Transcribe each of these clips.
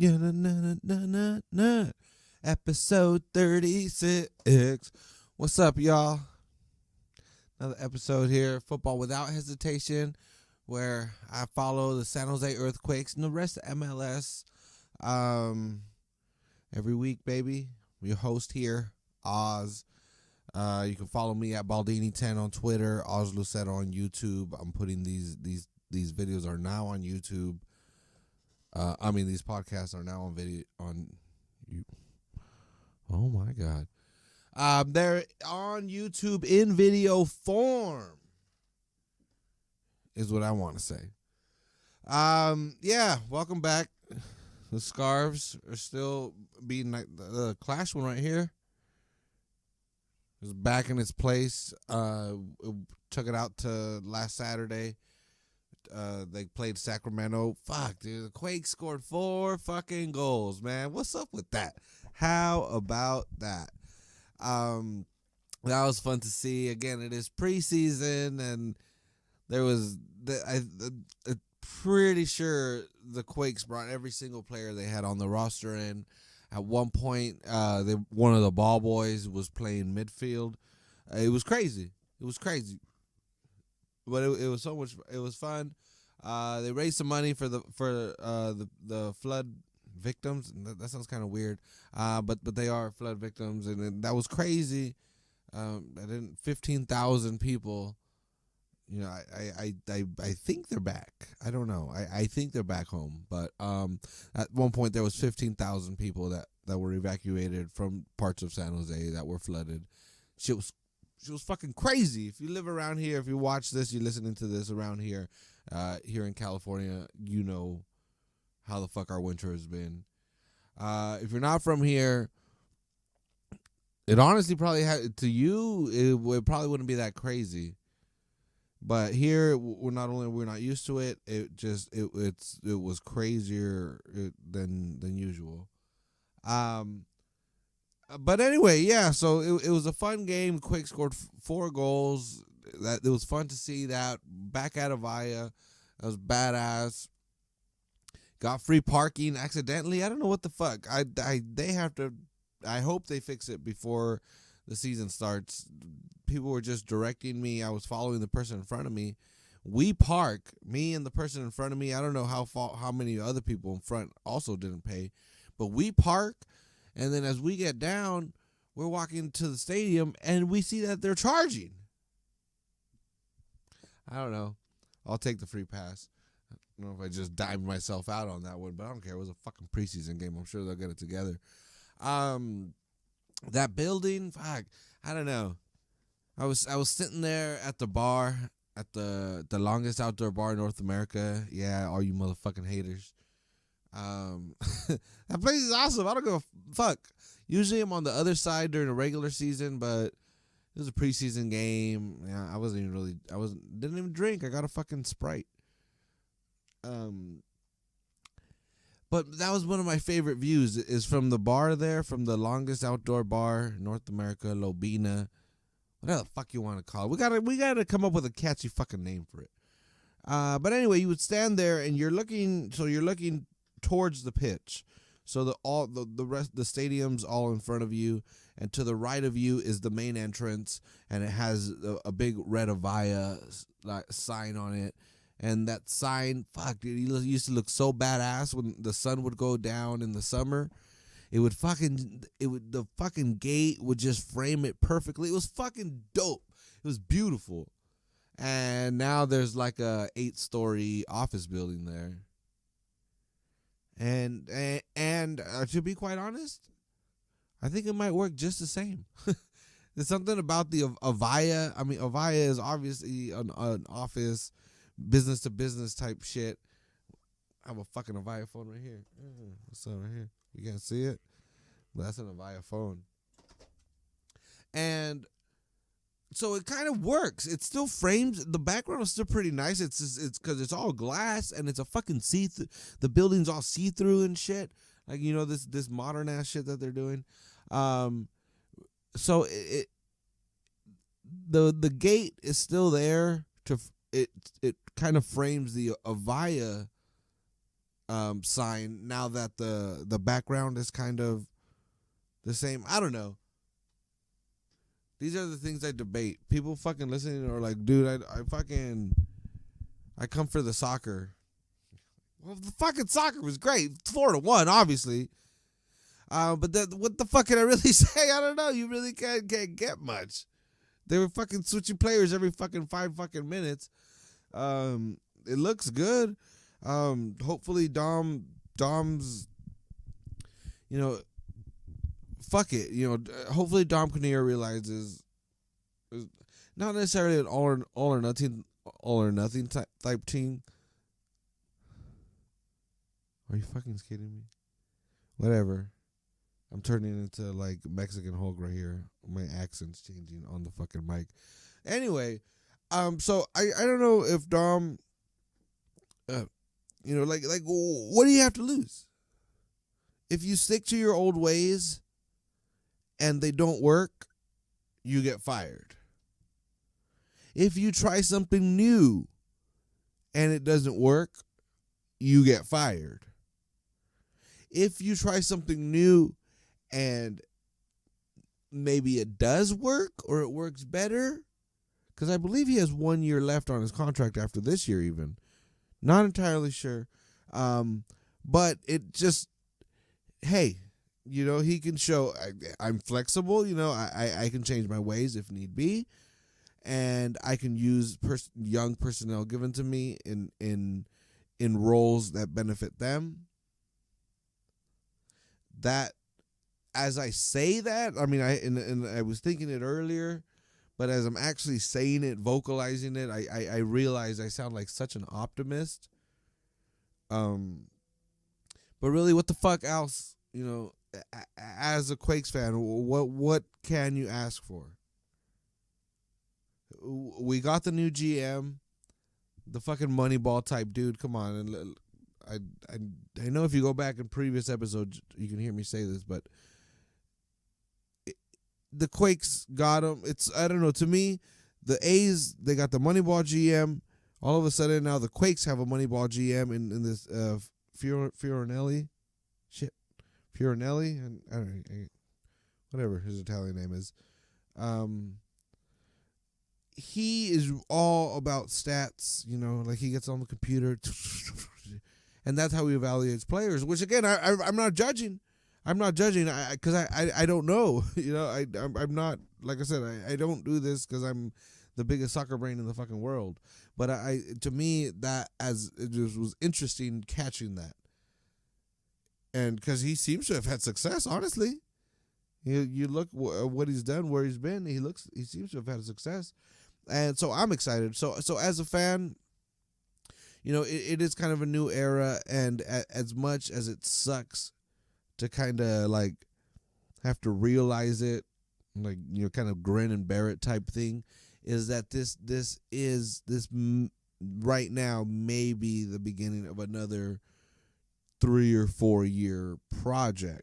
Yeah, na, na, na, na, na, na. Episode 36. What's up, y'all? Another episode here, Football Without Hesitation, where I follow the San Jose Earthquakes and the rest of MLS. Every week, baby. Your host here, Oz. You can follow me at Baldini10 on Twitter, Oz Lucetta on YouTube. I'm putting these videos are now on YouTube. These podcasts are now on video on you. Oh my God. They're on YouTube in video form, is what I want to say. Welcome back. The scarves are still being like the Clash one right here. It's back in its place. Took it out to last Saturday. They played Sacramento. Fuck, dude. The Quakes scored 4 fucking goals, man. What's up with that? How about that? That was fun to see. Again, it is preseason, and there was I'm pretty sure the Quakes brought every single player they had on the roster in. At one point, one of the ball boys was playing midfield. It was crazy. But it was so much. It was fun. They raised some money for the flood victims. That sounds kind of weird. But they are flood victims, and that was crazy. 15,000 people. You know, I think they're back. I don't know. I think they're back home. But at one point there was 15,000 people that were evacuated from parts of San Jose that were flooded. She was fucking crazy. If you live around here, if you watch this, you're listening to this around here, here in California, you know how the fuck our winter has been. If you're not from here, it honestly probably to you, it probably wouldn't be that crazy. But here, we're not used to it. It was crazier than usual. But anyway, yeah. So it was a fun game. Quake scored 4 goals. It was fun to see that back at Avaya. That was badass. Got free parking accidentally. I don't know what the fuck. They have to. I hope they fix it before the season starts. People were just directing me. I was following the person in front of me. We park, me and the person in front of me. I don't know how many other people in front also didn't pay, but we park. And then as we get down, we're walking to the stadium, and we see that they're charging. I don't know. I'll take the free pass. I don't know if I just dimed myself out on that one, but I don't care. It was a fucking preseason game. I'm sure they'll get it together. That building, fuck, I don't know. I was sitting there at the bar, at the longest outdoor bar in North America. Yeah, all you motherfucking haters. That place is awesome. I don't give a fuck. Usually I'm on the other side during the regular season, but it was a preseason game. Yeah, didn't even drink. I got a fucking Sprite. But that was one of my favorite views is from the bar there, from the longest outdoor bar in North America, Lobina. Whatever the fuck you want to call it. We gotta come up with a catchy fucking name for it. But anyway, you would stand there and you're looking towards the pitch. So the rest the stadium's all in front of you, and to the right of you is the main entrance, and it has a big red Avaya sign on it. And that sign, fuck, dude, it used to look so badass when the sun would go down in the summer. The fucking gate would just frame it perfectly. It was fucking dope. It was beautiful. And now there's like a 8-story office building there. And to be quite honest, I think it might work just the same. There's something about the Avaya. I mean, Avaya is obviously an office, business to business type shit. I have a fucking Avaya phone right here. What's up right here? You can't see it? But that's an Avaya phone. And so it kind of works. It still frames. The background is still pretty nice. It's because it's all glass and it's a fucking see-through. The building's all see-through and shit. Like, you know, this modern ass shit that they're doing. So the gate is still there. It kind of frames the Avaya sign now that the background is kind of the same. I don't know. These are the things I debate. People fucking listening are like, dude, I come for the soccer. Well, the fucking soccer was great. 4-1, obviously. But what the fuck can I really say? I don't know. You really can't get much. They were fucking switching players every fucking 5 fucking minutes. It looks good. Hopefully Dom's, fuck it. Hopefully Dom Kinnear realizes it's not necessarily an all or nothing type team. Are you fucking kidding me? Whatever. I'm turning into like Mexican Hulk right here. My accent's changing on the fucking mic. Anyway, so I don't know if Dom, like what do you have to lose? If you stick to your old ways and they don't work, you get fired. If you try something new and it doesn't work, you get fired. If you try something new and maybe it does work or it works better, because I believe he has 1 year left on his contract after this year even. Not entirely sure. But it just, hey, he can show I'm flexible. I can change my ways if need be. And I can use young personnel given to me in roles that benefit them. That, as I say that, I mean, I was thinking it earlier, but as I'm actually saying it, vocalizing it, I realize I sound like such an optimist. But really, what the fuck else, as a Quakes fan, what can you ask for? We got the new GM, the fucking Moneyball type dude. Come on, and I know if you go back in previous episodes, you can hear me say this, but the Quakes got him. I don't know. To me, the A's, they got the Moneyball GM. All of a sudden, now the Quakes have a Moneyball GM in this Fiorinelli. Shit, Fiorinelli, and I don't know, whatever his Italian name is. He is all about stats, like he gets on the computer, and that's how he evaluates players. Which again, I'm not judging. I'm not judging because I don't know. I'm not, like I said, I don't do this because I'm the biggest soccer brain in the fucking world. But to me, that it just was interesting catching that, and because he seems to have had success. Honestly, you look what he's done, where he's been. He seems to have had success. And so I'm excited. So as a fan, it is kind of a new era. And as much as it sucks to kind of like have to realize it, like, kind of grin and bear it type thing, is that this right now may be the beginning of another 3 or 4 year project,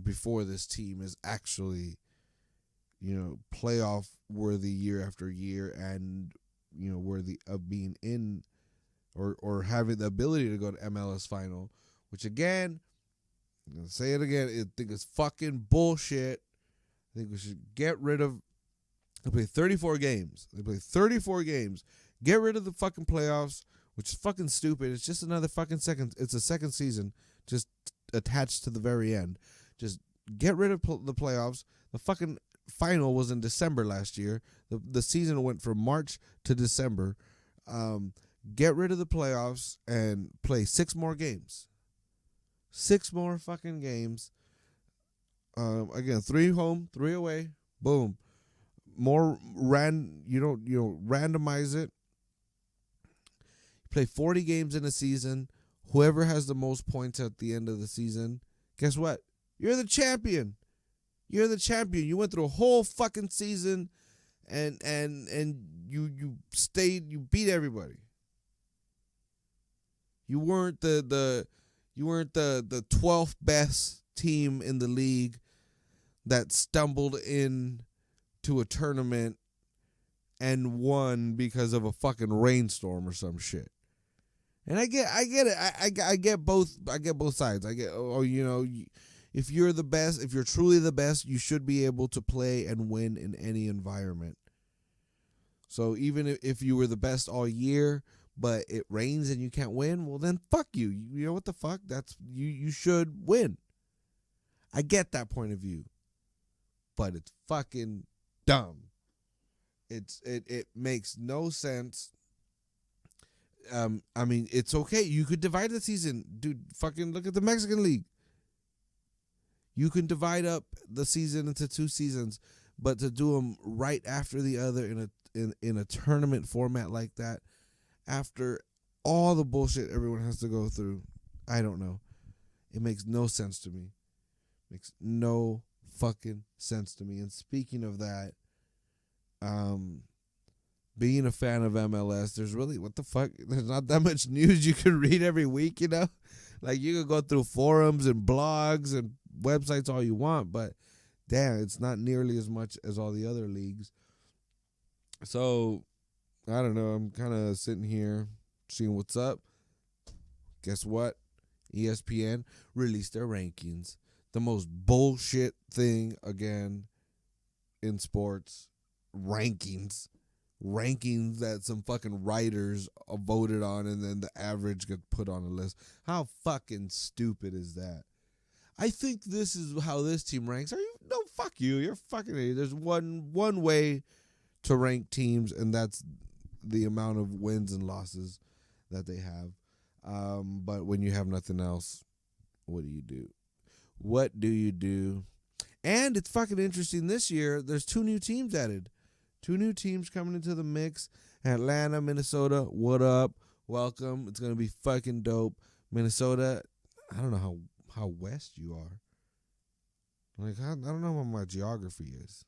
before this team is actually, playoff worthy year after year and, worthy of being in or having the ability to go to MLS final, which again, I'm going to say it again, I think it's fucking bullshit. I think we should get rid of, they play 34 games. Get rid of the fucking playoffs, which is fucking stupid. It's just another fucking it's a second season just attached to the very end. Just get rid of the playoffs. The fucking final was in December last year. The season went from March to December. Get rid of the playoffs and play 6 more games. 6 more fucking games. Again, 3 home, 3 away. Boom. More randomize it. Play 40 games in a season. Whoever has the most points at the end of the season, guess what? You're the champion. You're the champion. You went through a whole fucking season and you beat everybody. You weren't the 12th best team in the league that stumbled in to a tournament and won because of a fucking rainstorm or some shit. And I get it. I get both. I get both sides. I get, if you're the best, if you're truly the best, you should be able to play and win in any environment. So even if you were the best all year, but it rains and you can't win, well then fuck you. You know what the fuck? That's you should win. I get that point of view. But it's fucking dumb. It makes no sense. I mean, it's okay. You could divide the season. Dude, fucking look at the Mexican League. You can divide up the season into 2 seasons, but to do them right after the other in a tournament format like that, after all the bullshit everyone has to go through, I don't know. It makes no sense to me. Makes no fucking sense to me. And speaking of that, being a fan of MLS, there's really, what the fuck? There's not that much news you can read every week, you know? Like, you can go through forums and blogs and websites all you want, but damn, it's not nearly as much as all the other leagues. So, I don't know. I'm kind of sitting here seeing what's up. Guess what? ESPN released their rankings. The most bullshit thing, again, in sports. Rankings that some fucking writers voted on, and then the average gets put on a list. How fucking stupid is that? I think this is how this team ranks. Are you? No, fuck you. You're fucking idiot. There's one way to rank teams, and that's the amount of wins and losses that they have. But when you have nothing else, what do you do? What do you do? And it's fucking interesting this year. There's 2 new teams added. 2 new teams coming into the mix. Atlanta, Minnesota, what up? Welcome. It's going to be fucking dope. Minnesota, I don't know how west you are. Like, I don't know what my geography is.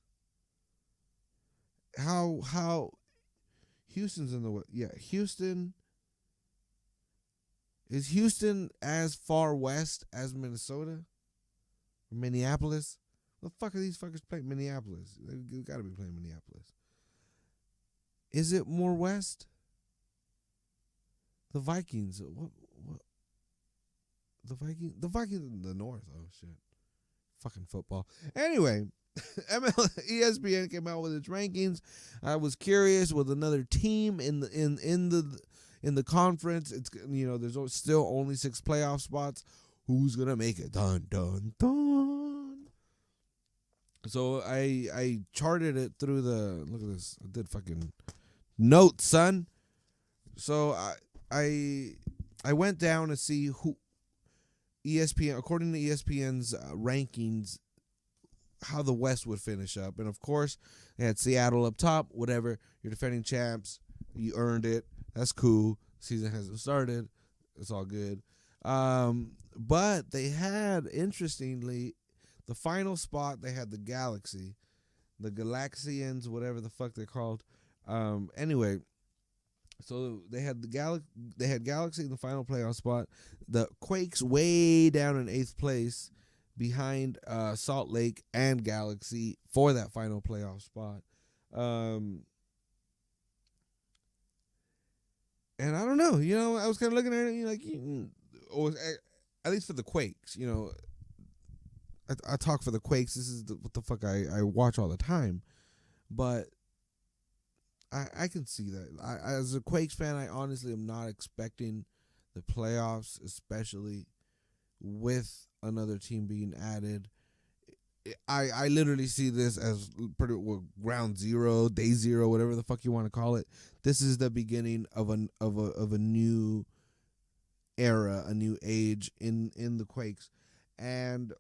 How Houston's in the west. Yeah, Houston. Is Houston as far west as Minnesota? Or Minneapolis? What the fuck are these fuckers playing? Minneapolis. They got to be playing Minneapolis. Is it more west? The Vikings. What? The Vikings in the north. Oh shit. Fucking football. Anyway, ESPN came out with its rankings. I was curious with another team in the conference. It's, there's still only 6 playoff spots. Who's gonna make it? Dun dun dun. So I charted it through look at this. I did fucking notes, son. So I went down to see who ESPN, according to ESPN's rankings, how the West would finish up. And of course, they had Seattle up top, whatever. You're defending champs. You earned it. That's cool. Season hasn't started. It's all good. But they had, interestingly, the final spot, they had the Galaxy. The Galaxians, whatever the fuck they're called. Anyway, so they had Galaxy in the final playoff spot. The Quakes way down in 8th place behind Salt Lake and Galaxy for that final playoff spot. And I don't know, I was kind of looking at it, or at least for the Quakes, I talk for the Quakes. This is what the fuck I watch all the time, but I can see that. As a Quakes fan, I honestly am not expecting the playoffs, especially with another team being added. I literally see this as pretty ground zero, day zero, whatever the fuck you want to call it. This is the beginning of a new era, a new age in the Quakes, and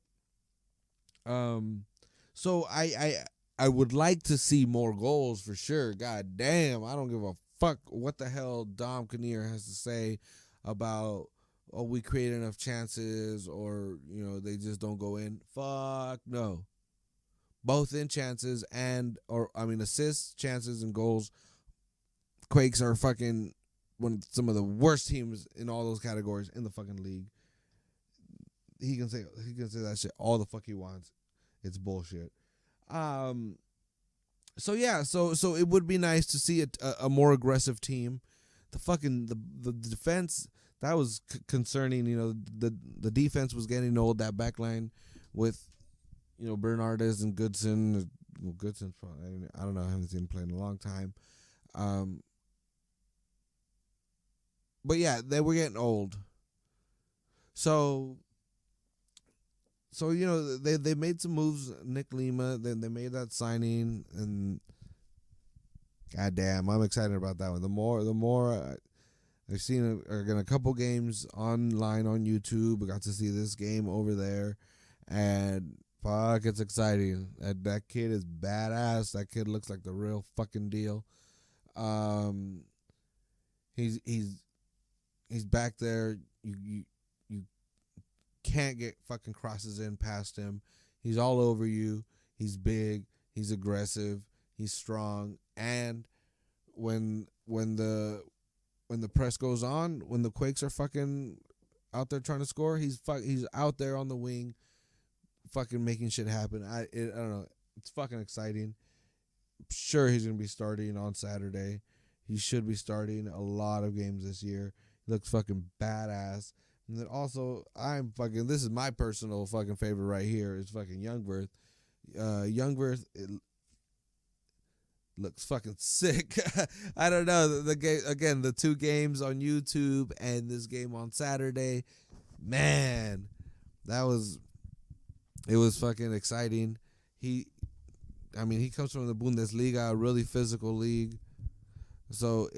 so I would like to see more goals for sure. God damn, I don't give a fuck what the hell Dom Kinnear has to say about, we create enough chances, or they just don't go in. Fuck no. Both in chances assists, chances, and goals. Quakes are fucking some of the worst teams in all those categories in the fucking league. He can say that shit all the fuck he wants. It's bullshit. So yeah, so it would be nice to see a more aggressive team. The defense, that was concerning. The defense was getting old. That back line with Bernardes and Goodson. Well, Goodson's probably, I don't know. I haven't seen him play in a long time. But yeah, they were getting old. So they made some moves. Nick Lima, then they made that signing, and goddamn, I'm excited about that one. The more I've seen a couple games online on YouTube. I got to see this game over there, and fuck, it's exciting. That kid is badass. That kid looks like the real fucking deal. He's back there. You can't get fucking crosses in past him. He's all over you. He's big. He's aggressive. He's strong. And when the press goes on, when the Quakes are fucking out there trying to score, he's out there on the wing, fucking making shit happen. I don't know. It's fucking exciting. I'm sure he's gonna be starting on Saturday. He should be starting a lot of games this year. He looks fucking badass. And then also, this is my personal fucking favorite right here is fucking Youngworth. Youngworth, it looks fucking sick. I don't know. The game again, the two games on YouTube and this game on Saturday. Man, it was fucking exciting. He comes from the Bundesliga, a really physical league. So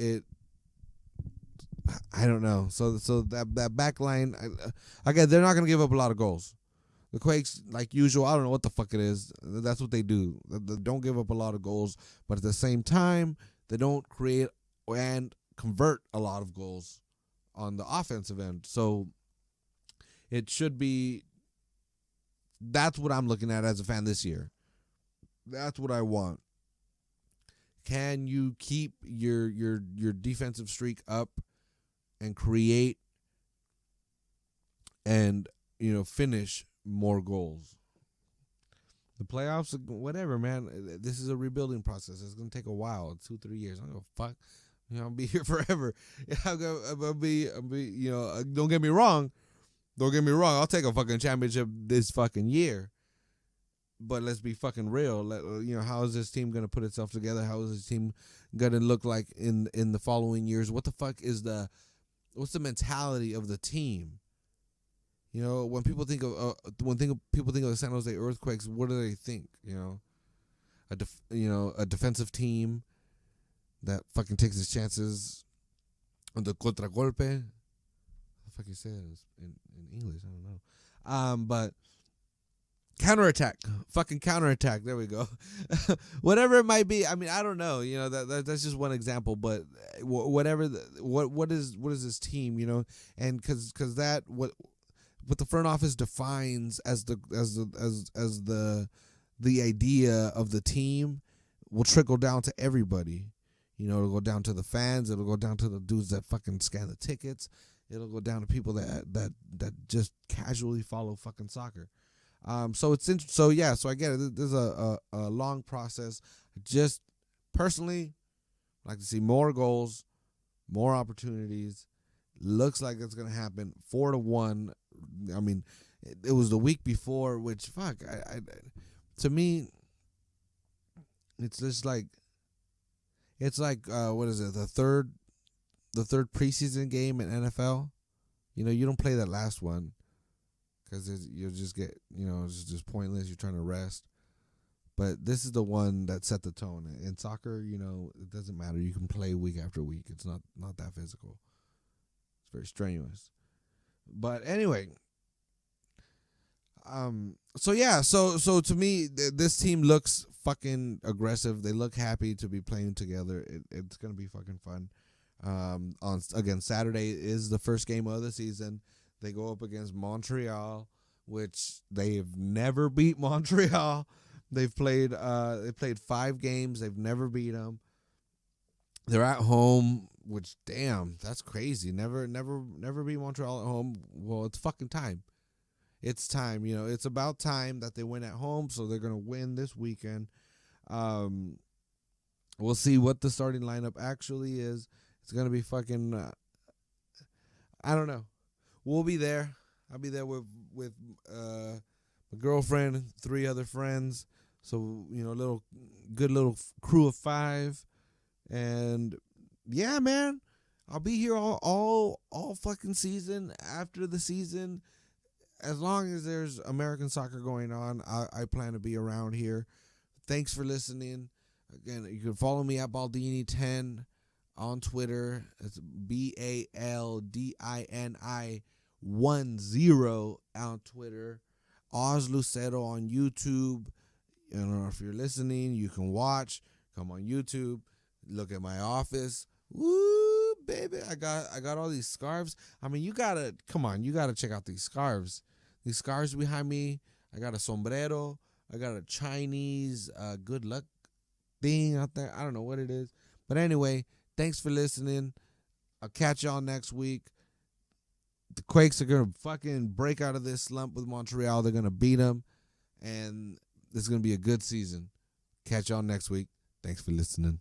I don't know. So that back line, again, they're not going to give up a lot of goals. The Quakes, like usual, I don't know what the fuck it is. That's what they do. They don't give up a lot of goals, but at the same time, they don't create and convert a lot of goals on the offensive end. So it should be. That's what I'm looking at as a fan this year. That's what I want. Can you keep your defensive streak up and create and finish more goals? The playoffs, whatever, man. This is a rebuilding process. It's gonna take a while, 2-3 years. I don't give a fuck. I'll be here forever. I'll be. Don't get me wrong. I'll take a fucking championship this fucking year. But let's be fucking real. How is this team gonna put itself together? How is this team gonna look like in the following years? What the fuck is what's the mentality of the team? When people think of people think of the San Jose Earthquakes, what do they think? A defensive team that fucking takes its chances on the contragolpe. What the fuck you say that in English? I don't know. But counterattack. There we go. Whatever it might be. I mean, I don't know. That's just one example. But whatever. What is this team? And because that what the front office defines as the idea of the team will trickle down to everybody. It'll go down to the fans. It'll go down to the dudes that fucking scan the tickets. It'll go down to people that just casually follow fucking soccer. So it's so I get it. There's a long process. Just personally like to see more goals, more opportunities. Looks like it's gonna happen 4-1. I mean, it was the week before, which fuck. To me, it's just like what is it? The third preseason game in NFL. You don't play that last one because you'll just get it's just pointless. You're trying to rest. But this is the one that set the tone. In soccer, it doesn't matter. You can play week after week. It's not that physical. It's very strenuous. But anyway, so to me, this team looks fucking aggressive. They look happy to be playing together. It's gonna be fucking fun. On Saturday is the first game of the season. They go up against Montreal, which they've never beat Montreal. They've played 5 games. They've never beat them. They're at home, which damn, that's crazy. Never beat Montreal at home. Well, it's fucking time. It's time. It's about time that they win at home. So they're gonna win this weekend. We'll see what the starting lineup actually is. It's gonna be fucking. I don't know. We'll be there. I'll be there with my girlfriend, 3 other friends. So, good little crew of 5. And yeah, man, I'll be here all fucking season, after the season. As long as there's American soccer going on, I plan to be around here. Thanks for listening. Again, you can follow me at Baldini10 on Twitter. It's BALDINI10 on Twitter. Oz Lucero on YouTube. If you're listening, you can watch. Come on YouTube. Look at my office. Woo, baby. I got all these scarves. I mean, you gotta check out these scarves. These scarves behind me. I got a sombrero. I got a Chinese good luck thing out there. I don't know what it is. But anyway, thanks for listening. I'll catch y'all next week. The Quakes are going to fucking break out of this slump with Montreal. They're going to beat them. And this is going to be a good season. Catch y'all next week. Thanks for listening.